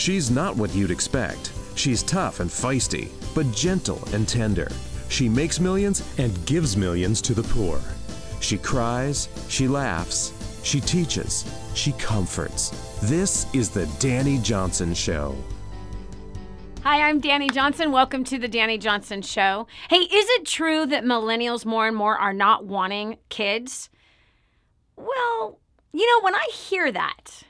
She's not what you'd expect. She's tough and feisty, but gentle and tender. She makes millions and gives millions to the poor. She cries, she laughs, she teaches, she comforts. This is the Dani Johnson Show. Hi, I'm Dani Johnson. Welcome to the Dani Johnson Show. Hey, is it true that millennials more and more are not wanting kids? Well, you know, when I hear that,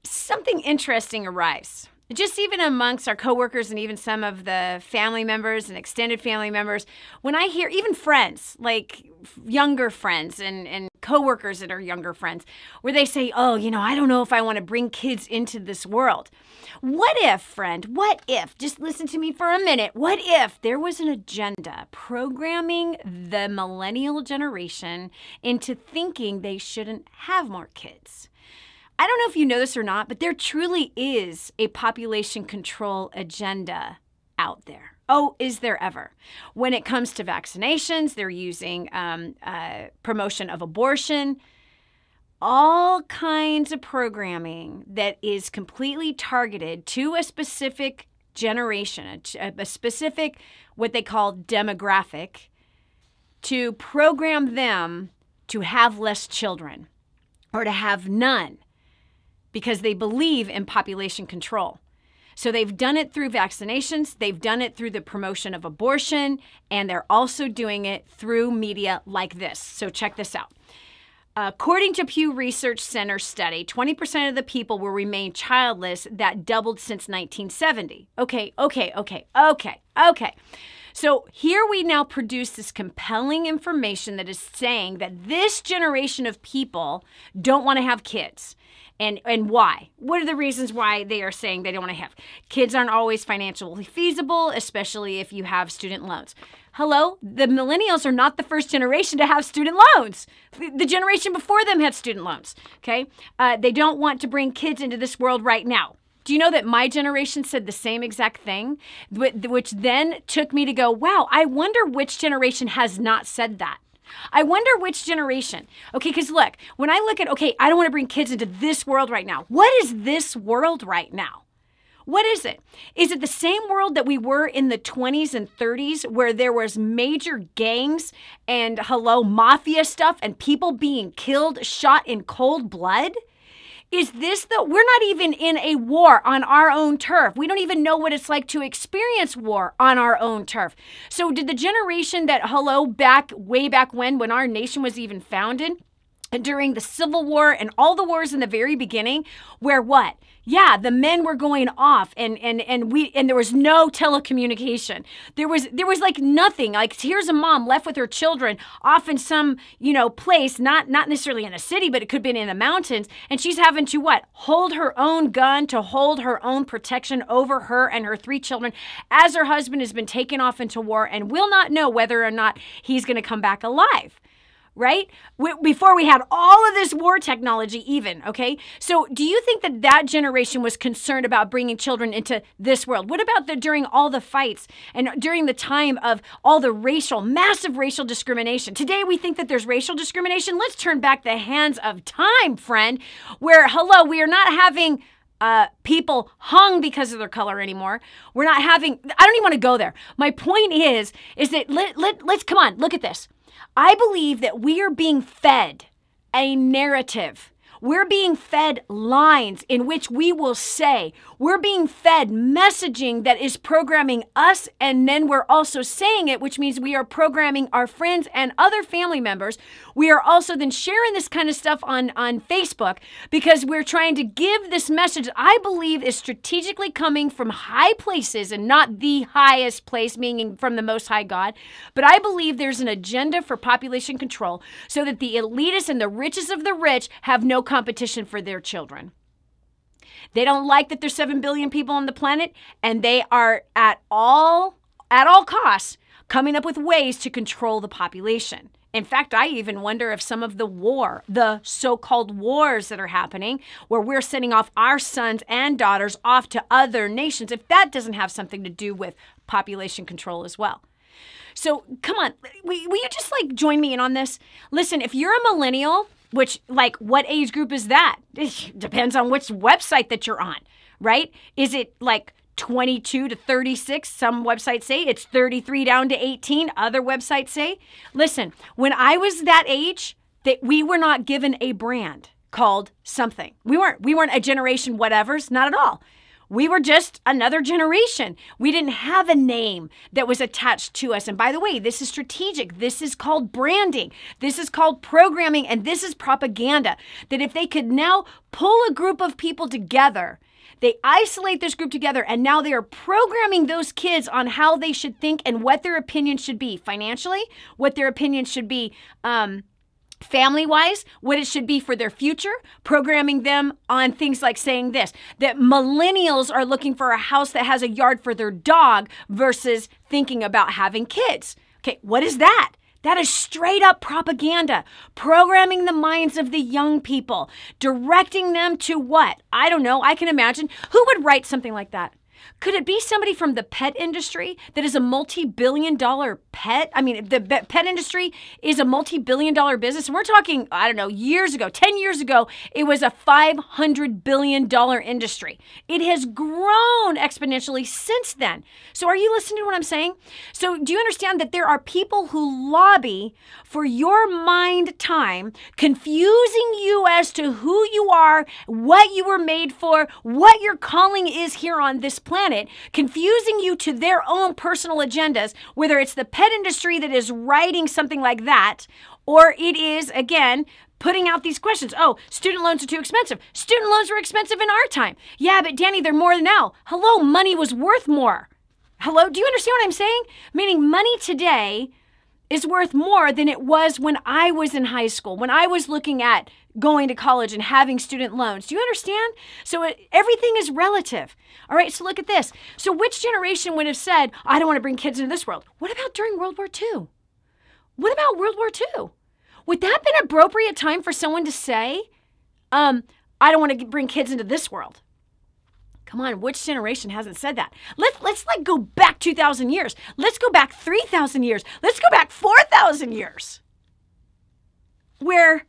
something interesting arrives. Just even amongst our coworkers and even some of the family members and extended family members, when I hear even friends, like younger friends and coworkers that are younger friends, where they say, oh, you know, I don't know if I want to bring kids into this world. What if, friend, what if, just listen to me for a minute, what if there was an agenda programming the millennial generation into thinking they shouldn't have more kids? I don't know if you know this or not, but there truly is a population control agenda out there. Oh, is there ever? When it comes to vaccinations, they're using promotion of abortion, all kinds of programming that is completely targeted to a specific generation, a specific, what they call demographic, to program them to have less children or to have none, because they believe in population control. So they've done it through vaccinations, they've done it through the promotion of abortion, and they're also doing it through media like this. So check this out. According to Pew Research Center study, 20% of the people will remain childless. That doubled since 1970. Okay. So here we now produce this compelling information that is saying that this generation of people don't want to have kids. And why? What are the reasons why they are saying they don't want to have? Kids aren't always financially feasible, especially if you have student loans. Hello? The millennials are not the first generation to have student loans. The generation before them had student loans, okay? They don't want to bring kids into this world right now. Do you know that my generation said the same exact thing? Which then took me to go, wow, I wonder which generation has not said that. I wonder which generation. Okay, because look, when I look at, okay, I don't want to bring kids into this world right now. What is this world right now? What is it? Is it the same world that we were in the 20s and 30s where there was major gangs and, mafia stuff and people being killed, shot in cold blood? Is this we're not even in a war on our own turf. We don't even know what it's like to experience war on our own turf. So did the generation that, way back when our nation was even founded, during the Civil War and all the wars in the very beginning, where what? Yeah, the men were going off and there was no telecommunication. There was like nothing. Like here's a mom left with her children off in some, place, not necessarily in a city, but it could have been in the mountains, and she's having to what? Hold her own gun to hold her own protection over her and her 3 children as her husband has been taken off into war and will not know whether or not he's going to come back alive. Right? Before we had all of this war technology even, okay? So do you think that generation was concerned about bringing children into this world? What about during all the fights and during the time of all the massive racial discrimination? Today we think that there's racial discrimination. Let's turn back the hands of time, friend, where, we are not having people hung because of their color anymore. We're not having, I don't even want to go there. My point is that let's come on, look at this. I believe that we are being fed a narrative. We're being fed lines in which we will say, we're being fed messaging that is programming us, and then we're also saying it, which means we are programming our friends and other family members. We are also then sharing this kind of stuff on Facebook because we're trying to give this message I believe is strategically coming from high places and not the highest place, meaning from the Most High God. But I believe there's an agenda for population control so that the elitists and the richest of the rich have no competition for their children. They don't like that there's 7 billion people on the planet, and they are at all costs coming up with ways to control the population. In fact, I even wonder if some of the so-called wars that are happening, where we're sending off our sons and daughters off to other nations, if that doesn't have something to do with population control as well. So come on, will you just join me in on this? Listen, if you're a millennial, which what age group is that? It depends on which website that you're on, right? Is it like 22 to 36? Some websites say it's 33 down to 18. Other websites say, listen, when I was that age, that we were not given a brand called something. We weren't a generation whatevers, not at all. We were just another generation. We didn't have a name that was attached to us. And by the way, this is strategic. This is called branding. This is called programming. And this is propaganda. That if they could now pull a group of people together, they isolate this group together, and now they are programming those kids on how they should think and what their opinions should be financially, what their opinions should be family-wise, what it should be for their future, programming them on things like saying this, that millennials are looking for a house that has a yard for their dog versus thinking about having kids. Okay, what is that? That is straight up propaganda, programming the minds of the young people, directing them to what? I don't know. I can imagine. Who would write something like that? Could it be somebody from the pet industry that is a multi-billion-dollar pet? I mean, the pet industry is a multi-billion-dollar business. And we're talking, I don't know, years ago, 10 years ago, it was a $500 billion industry. It has grown exponentially since then. So are you listening to what I'm saying? So do you understand that there are people who lobby for your mind time, confusing you as to who you are, what you were made for, what your calling is here on this planet, confusing you to their own personal agendas, whether it's the pet industry that is writing something like that, or it is, again, putting out these questions. Oh, student loans are too expensive. Student loans were expensive in our time. Yeah, but Dani, they're more now. Hello, money was worth more. Hello, do you understand what I'm saying? Meaning money today is worth more than it was when I was in high school, when I was looking at going to college and having student loans. Do you understand? So everything is relative. All right, so look at this. So which generation would have said, I don't want to bring kids into this world? What about during World War II? What about World War II? Would that have been an appropriate time for someone to say, I don't want to bring kids into this world? Come on, which generation hasn't said that? Let's like go back 2,000 years. Let's go back 3,000 years. Let's go back 4,000 years. Where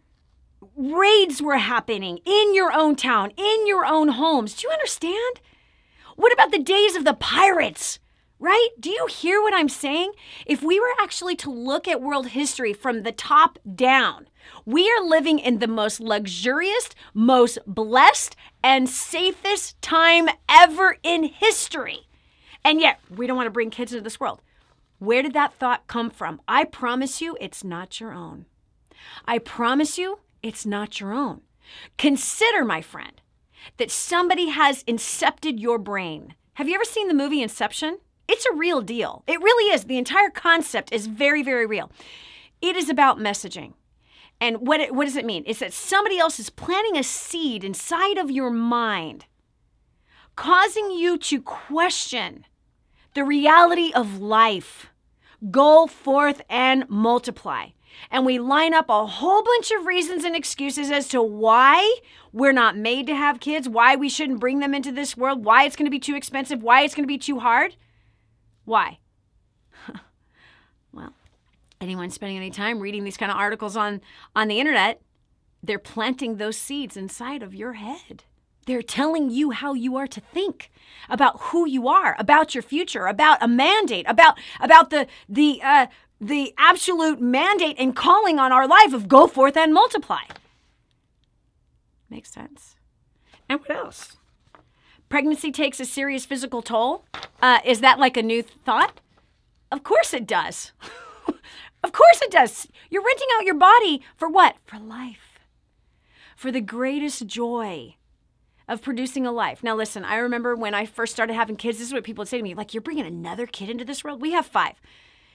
raids were happening in your own town, in your own homes. Do you understand? What about the days of the pirates? Right? Do you hear what I'm saying? If we were actually to look at world history from the top down, we are living in the most luxurious, most blessed, and safest time ever in history. And yet, we don't want to bring kids into this world. Where did that thought come from? I promise you, it's not your own. I promise you, it's not your own. Consider, my friend, that somebody has incepted your brain. Have you ever seen the movie Inception? It's a real deal. It really is. The entire concept is very, very real. It is about messaging. And what does it mean? It's that somebody else is planting a seed inside of your mind, causing you to question the reality of life. Go forth and multiply. And we line up a whole bunch of reasons and excuses as to why we're not made to have kids, why we shouldn't bring them into this world, why it's going to be too expensive, why it's going to be too hard. Why? Well, anyone spending any time reading these kind of articles on the internet, they're planting those seeds inside of your head. They're telling you how you are to think about who you are, about your future, about a mandate, about the absolute mandate and calling on our life of go forth and multiply. Makes sense. And what else? Pregnancy takes a serious physical toll. Is that like a new thought? Of course it does. Of course it does. You're renting out your body for what? For life. For the greatest joy of producing a life. Now listen, I remember when I first started having kids, this is what people would say to me, like, you're bringing another kid into this world? We have 5.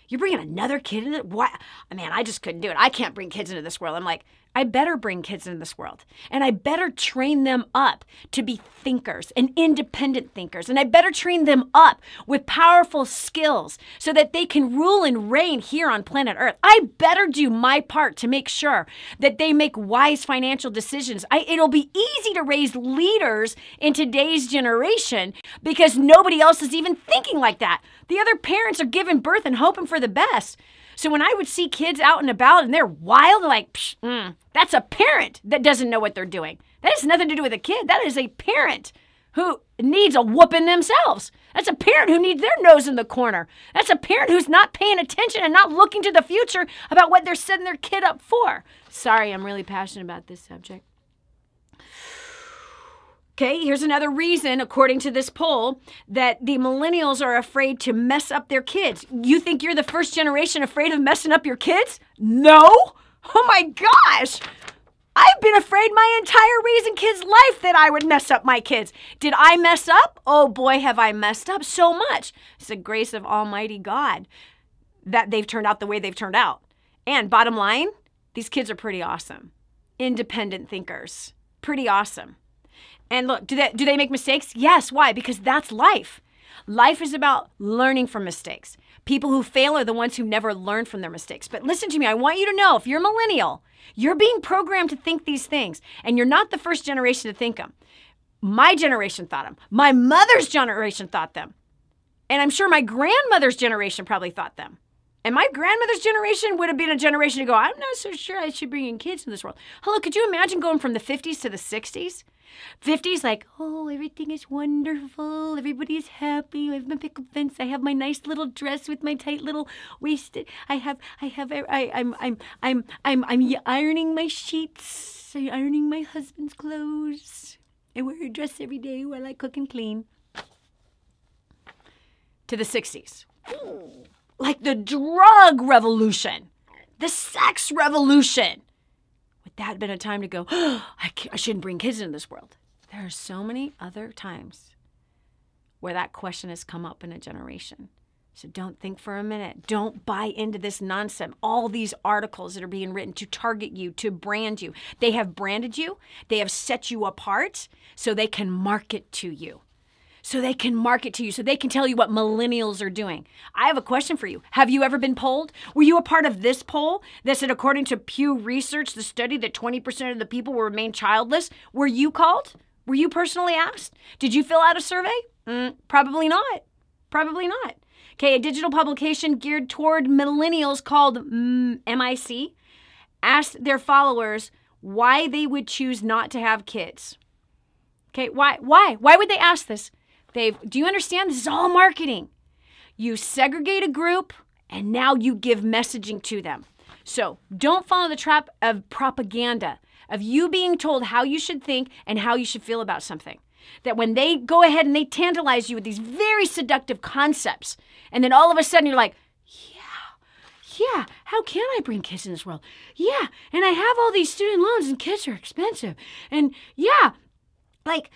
You're bringing another kid into it? What? Man, I just couldn't do it. I can't bring kids into this world. I'm like, I better bring kids into this world. And I better train them up to be thinkers and independent thinkers. And I better train them up with powerful skills so that they can rule and reign here on planet Earth. I better do my part to make sure that they make wise financial decisions. It'll be easy to raise leaders in today's generation because nobody else is even thinking like that. The other parents are giving birth and hoping for the best. So when I would see kids out and about and they're wild, like, that's a parent that doesn't know what they're doing. That has nothing to do with a kid. That is a parent who needs a whooping themselves. That's a parent who needs their nose in the corner. That's a parent who's not paying attention and not looking to the future about what they're setting their kid up for. Sorry, I'm really passionate about this subject. Okay, here's another reason, according to this poll, that the millennials are afraid to mess up their kids. You think you're the first generation afraid of messing up your kids? No? Oh my gosh! I've been afraid my entire raising kids' life that I would mess up my kids. Did I mess up? Oh boy, have I messed up so much. It's the grace of Almighty God that they've turned out the way they've turned out. And bottom line, these kids are pretty awesome. Independent thinkers. Pretty awesome. And look, do they make mistakes? Yes. Why? Because that's life. Life is about learning from mistakes. People who fail are the ones who never learn from their mistakes. But listen to me. I want you to know, if you're a millennial, you're being programmed to think these things. And you're not the first generation to think them. My generation thought them. My mother's generation thought them. And I'm sure my grandmother's generation probably thought them. And my grandmother's generation would have been a generation to go, I'm not so sure I should bring in kids in this world. Hello, could you imagine going from the 50s to the 60s? 50s, like, oh, everything is wonderful. Everybody is happy. I have my picket fence. I have my nice little dress with my tight little waisted. I'm ironing my sheets. I'm ironing my husband's clothes. I wear a dress every day while I cook and clean. To the 60s. Like the drug revolution, the sex revolution. Would that have been a time to go, oh, I shouldn't bring kids into this world? There are so many other times where that question has come up in a generation. So don't think for a minute. Don't buy into this nonsense. All these articles that are being written to target you, to brand you. They have branded you. They have set you apart so they can market to you. So they can market to you, so they can tell you what millennials are doing. I have a question for you. Have you ever been polled? Were you a part of this poll that said, according to Pew Research, the study that 20% of the people will remain childless? Were you called? Were you personally asked? Did you fill out a survey? Probably not. Probably not. Okay, a digital publication geared toward millennials called MIC asked their followers why they would choose not to have kids. Okay, why? Why would they ask this? Do you understand? This is all marketing. You segregate a group, and now you give messaging to them. So don't fall in the trap of propaganda, of you being told how you should think and how you should feel about something. That when they go ahead and they tantalize you with these very seductive concepts, and then all of a sudden you're like, yeah, how can I bring kids in this world? Yeah, and I have all these student loans and kids are expensive. And yeah, like,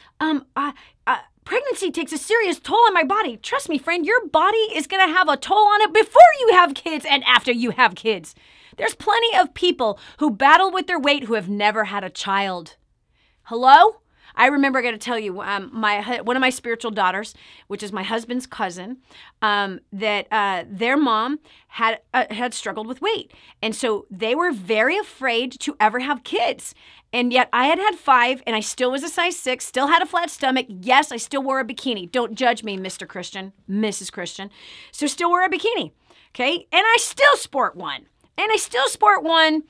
pregnancy takes a serious toll on my body. Trust me, friend, your body is going to have a toll on it before you have kids and after you have kids. There's plenty of people who battle with their weight who have never had a child. Hello? I remember, I got to tell you, one of my spiritual daughters, which is my husband's cousin, that their mom had struggled with weight. And so they were very afraid to ever have kids. And yet I had 5 and I still was a size 6, still had a flat stomach. Yes, I still wore a bikini. Don't judge me, Mr. Christian, Mrs. Christian. So still wear a bikini, okay? And I still sport one. And I still sport one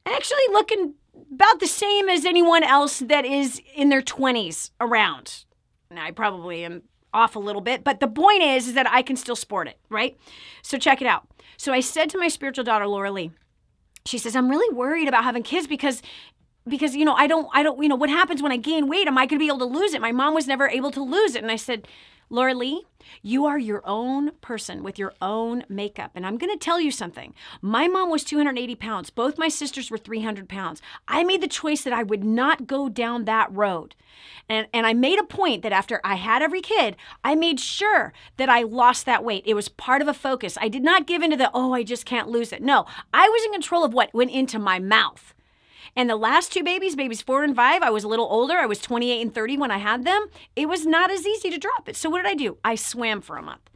actually looking about the same as anyone else that is in their 20s around. Now, I probably am off a little bit, but the point is that I can still sport it, right? So check it out. So I said to my spiritual daughter, Laura Lee, she says, I'm really worried about having kids because I don't, what happens when I gain weight? Am I going to be able to lose it? My mom was never able to lose it. And I said, Laura Lee, you are your own person with your own makeup. And I'm going to tell you something. My mom was 280 pounds. Both my sisters were 300 pounds. I made the choice that I would not go down that road. And I made a point that after I had every kid, I made sure that I lost that weight. It was part of a focus. I did not give into the, I just can't lose it. No, I was in control of what went into my mouth. And the last 2 babies 4 and 5, I was a little older. I was 28 and 30 when I had them. It was not as easy to drop it. So what did I do? I swam for a month.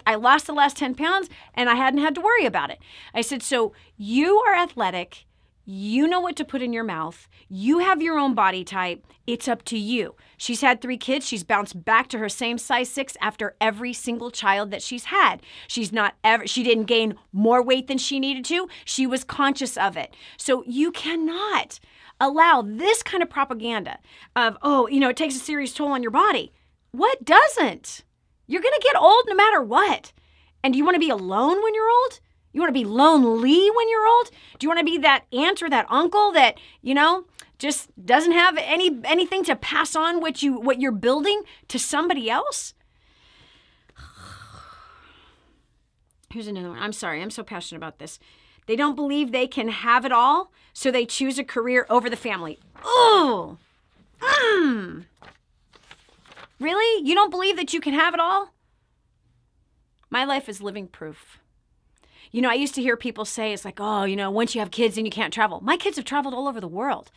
I lost the last 10 pounds, and I hadn't had to worry about it. I said, so you are athletic. You know what to put in your mouth. You have your own body type. It's up to you. She's had 3 kids. She's bounced back to her same size 6 after every single child that she's had. She didn't gain more weight than she needed to. She was conscious of it. So you cannot allow this kind of propaganda of, it takes a serious toll on your body. What doesn't? You're going to get old no matter what. And do you want to be alone when you're old? You want to be lonely when you're old? Do you want to be that aunt or that uncle that, just doesn't have anything to pass on what you're building to somebody else? Here's another one. I'm sorry. I'm so passionate about this. They don't believe they can have it all, so they choose a career over the family. Oh! Really? You don't believe that you can have it all? My life is living proof. I used to hear people say, it's like, oh, once you have kids, then you can't travel. My kids have traveled all over the world.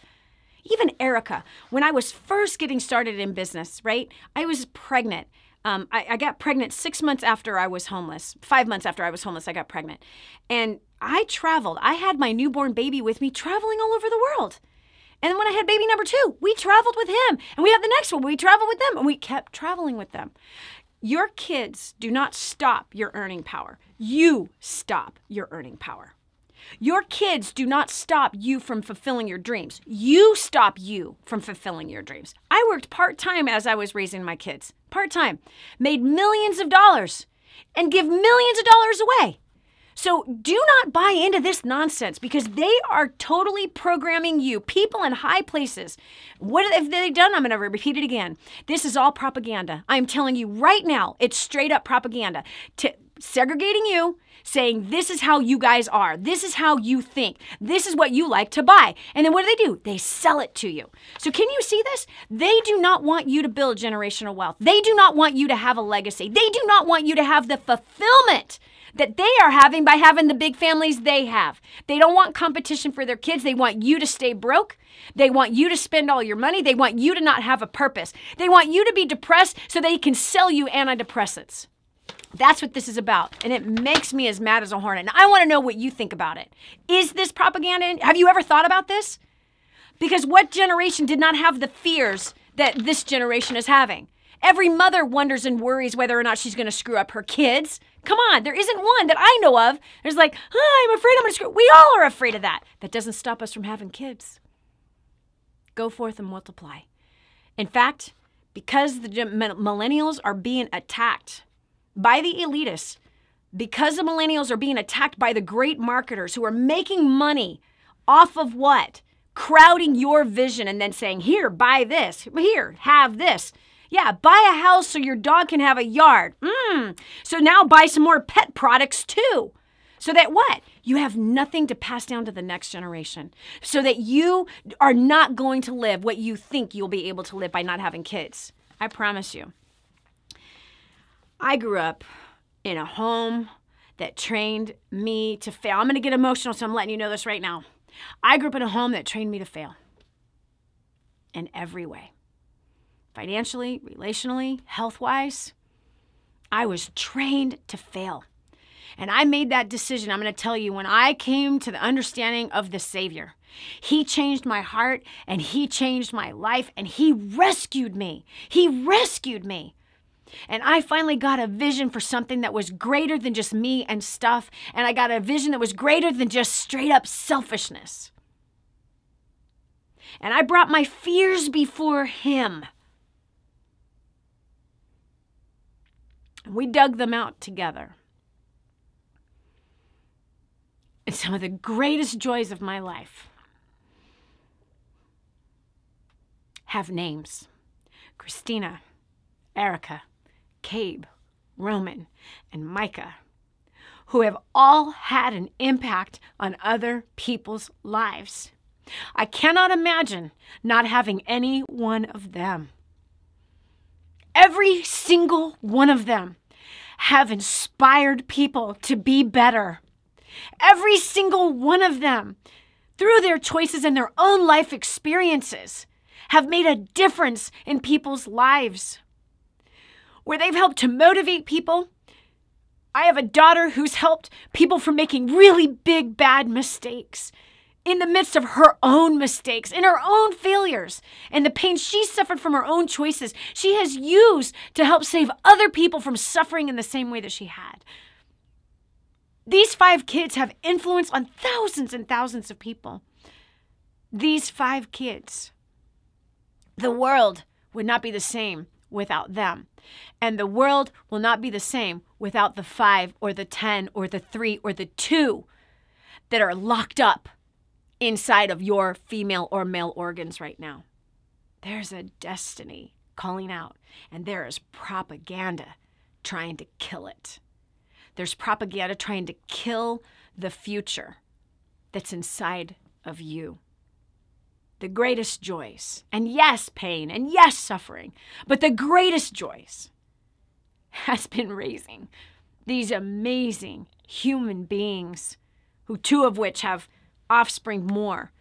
Even Erica, when I was first getting started in business, right? I was pregnant. I got pregnant 6 months after I was homeless. 5 months after I was homeless, I got pregnant. And I traveled. I had my newborn baby with me traveling all over the world. And then when I had baby number 2, we traveled with him. And we have the next one. We traveled with them. And we kept traveling with them. Your kids do not stop your earning power. You stop your earning power. Your kids do not stop you from fulfilling your dreams. You stop you from fulfilling your dreams. I worked part-time as I was raising my kids. Part-time. Made millions of dollars and give millions of dollars away. So do not buy into this nonsense because they are totally programming you. People in high places. What have they done? I'm going to repeat it again. This is all propaganda. I'm telling you right now, it's straight up propaganda. Segregating you, saying this is how you guys are. This is how you think. This is what you like to buy. And then what do? They sell it to you. So can you see this? They do not want you to build generational wealth. They do not want you to have a legacy. They do not want you to have the fulfillment that they are having by having the big families they have. They don't want competition for their kids. They want you to stay broke. They want you to spend all your money. They want you to not have a purpose. They want you to be depressed so they can sell you antidepressants. That's what this is about. And it makes me as mad as a hornet. And I want to know what you think about it. Is this propaganda? Have you ever thought about this? Because what generation did not have the fears that this generation is having? Every mother wonders and worries whether or not she's going to screw up her kids. Come on, there isn't one that I know of. There's like, I'm afraid I'm going to screw up. We all are afraid of that. That doesn't stop us from having kids. Go forth and multiply. In fact, because the millennials are being attacked by the elitists, because the millennials are being attacked by the great marketers who are making money off of what? Crowding your vision and then saying, here, buy this. Here, have this. Yeah, buy a house so your dog can have a yard. So now buy some more pet products too. So that what? You have nothing to pass down to the next generation. So that you are not going to live what you think you'll be able to live by not having kids. I promise you. I grew up in a home that trained me to fail. I'm going to get emotional, so I'm letting you know this right now. I grew up in a home that trained me to fail in every way. Financially, relationally, health-wise, I was trained to fail. And I made that decision, I'm going to tell you, when I came to the understanding of the Savior. He changed my heart, and He changed my life, and He rescued me. He rescued me. And I finally got a vision for something that was greater than just me and stuff. And I got a vision that was greater than just straight up selfishness. And I brought my fears before Him. And we dug them out together. And some of the greatest joys of my life have names. Christina, Erica, Cabe, Roman, and Micah, who have all had an impact on other people's lives. I cannot imagine not having any one of them. Every single one of them have inspired people to be better. Every single one of them, through their choices and their own life experiences, have made a difference in people's lives. Where they've helped to motivate people. I have a daughter who's helped people from making really big, bad mistakes. In the midst of her own mistakes, in her own failures, and the pain she suffered from her own choices, she has used to help save other people from suffering in the same way that she had. These 5 kids have influence on thousands and thousands of people. These 5 kids. The world would not be the same without them. And the world will not be the same without the 5 or the 10 or the 3 or the 2 that are locked up inside of your female or male organs right now. There's a destiny calling out, and there is propaganda trying to kill it. There's propaganda trying to kill the future that's inside of you. The greatest joys, and yes, pain, and yes, suffering, but the greatest joys has been raising these amazing human beings, who 2 of which have offspring more,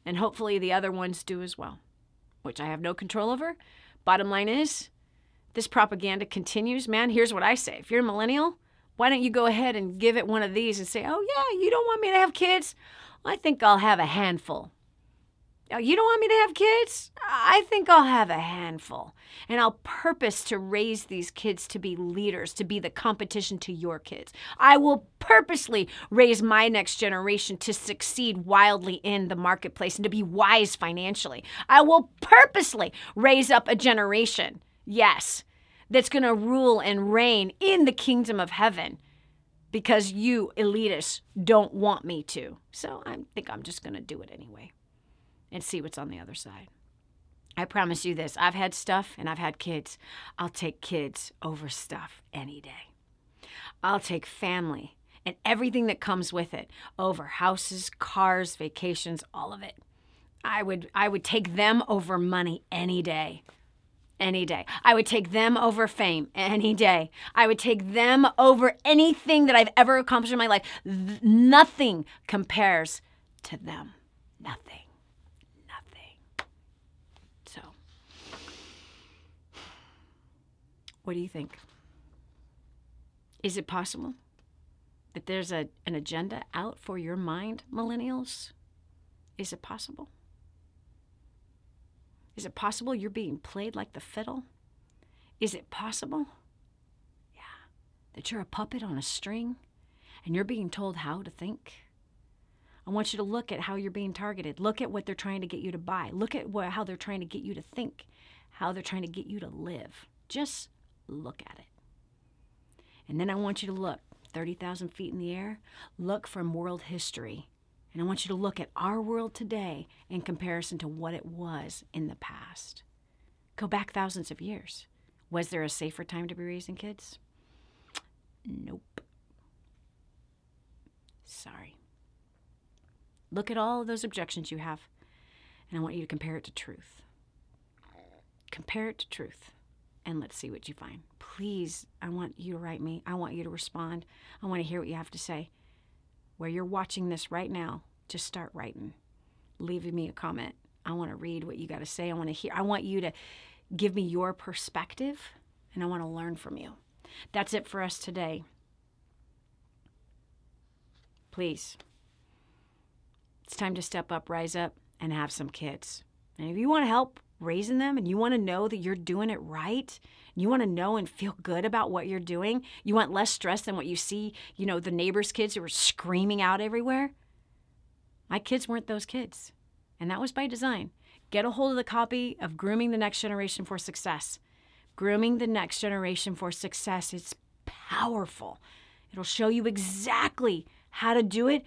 and hopefully the other ones do as well, which I have no control over. Bottom line is, this propaganda continues. Man, here's what I say. If you're a millennial, why don't you go ahead and give it one of these and say, oh yeah, you don't want me to have kids? I think I'll have a handful. Oh, you don't want me to have kids? I think I'll have a handful. And I'll purpose to raise these kids to be leaders, to be the competition to your kids. I will purposely raise my next generation to succeed wildly in the marketplace and to be wise financially. I will purposely raise up a generation, yes, that's going to rule and reign in the kingdom of heaven, because you elitists don't want me to. So I think I'm just going to do it anyway and see what's on the other side. I promise you this. I've had stuff and I've had kids. I'll take kids over stuff any day. I'll take family and everything that comes with it over houses, cars, vacations, all of it. I would take them over money any day. Any day. I would take them over fame any day. I would take them over anything that I've ever accomplished in my life. Nothing compares to them. Nothing. So, what do you think? Is it possible that there's an agenda out for your mind, millennials? Is it possible? Is it possible you're being played like the fiddle? Is it possible? Yeah, that you're a puppet on a string and you're being told how to think? I want you to look at how you're being targeted. Look at what they're trying to get you to buy. Look at how they're trying to get you to think, how they're trying to get you to live. Just look at it. And then I want you to look 30,000 feet in the air. Look from world history. And I want you to look at our world today in comparison to what it was in the past. Go back thousands of years. Was there a safer time to be raising kids? Nope. Sorry. Look at all of those objections you have, and I want you to compare it to truth. Compare it to truth, and let's see what you find. Please, I want you to write me. I want you to respond. I want to hear what you have to say. Where you're watching this right now, just start writing. Leaving me a comment. I want to read what you got to say. I want to hear. I want you to give me your perspective, and I want to learn from you. That's it for us today. Please. It's time to step up, rise up, and have some kids. And if you want to help raising them and you want to know that you're doing it right, and you want to know and feel good about what you're doing, you want less stress than what you see, the neighbors' kids who are screaming out everywhere. My kids weren't those kids, and that was by design. Get a hold of the copy of Grooming the Next Generation for Success. Grooming the Next Generation for Success. It's powerful. It'll show you exactly how to do it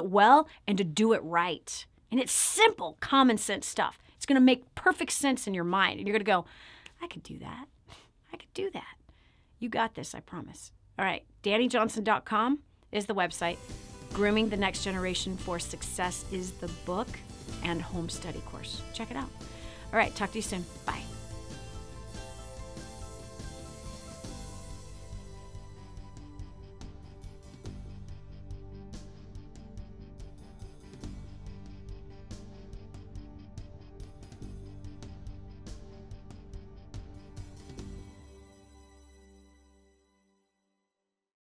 well, and to do it right. And it's simple, common sense stuff. It's going to make perfect sense in your mind. And you're going to go, I could do that. I could do that. You got this, I promise. All right, DaniJohnson.com is the website. Grooming the Next Generation for Success is the book and home study course. Check it out. All right, talk to you soon. Bye.